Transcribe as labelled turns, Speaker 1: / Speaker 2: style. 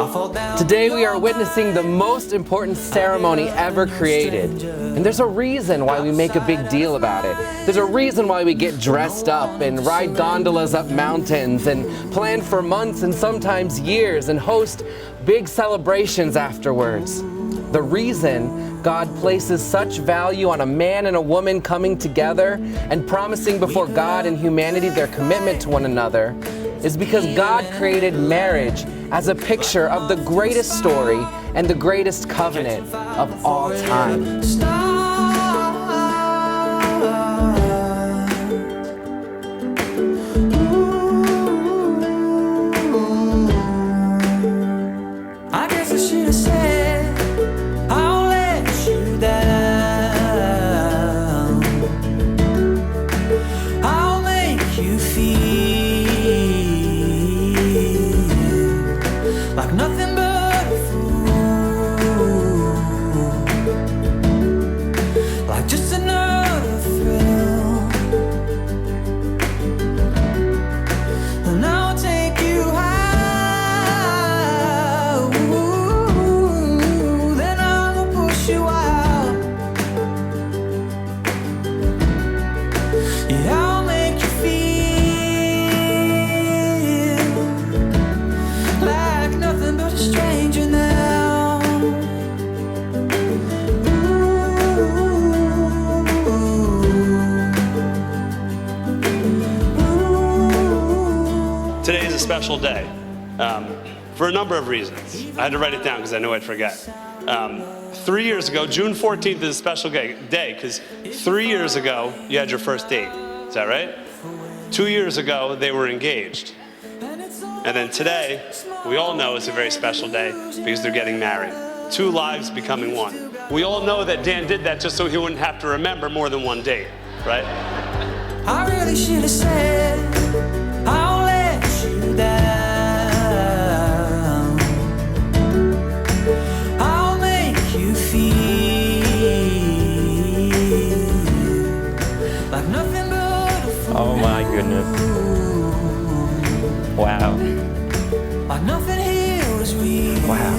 Speaker 1: Today we are witnessing the most important ceremony ever created. And there's a reason why we make a big deal about it. There's a reason why we get dressed up and ride gondolas up mountains and plan for months and sometimes years and host big celebrations afterwards. The reason God places such value on a man and a woman coming together and promising before God and humanity their commitment to one another is because God created marriage as a picture of the greatest story and the greatest covenant of all time.
Speaker 2: I guess I should have said I'll let you down. I'll make you feel like nothing but a fool, like just another thrill. And I'll take you high, ooh, then I'ma push you out. Yeah, I'll make you feel like nothing but a stranger now.
Speaker 3: Today is a special day for a number of reasons. I had to write it down because I knew I'd forget. 3 years ago, June 14th is a special day because 3 years ago, you had your first date. Is that right? 2 years ago, they were engaged. And then today, we all know it's a very special day because they're getting married. 2 lives becoming one. We all know that Dan did that just so he wouldn't have to remember more than one date, right?
Speaker 2: I really should have said I'll let you down. I'll make you feel like nothing but a fool.
Speaker 4: Oh my goodness. Wow.
Speaker 2: Like nothing here was real.
Speaker 4: Wow.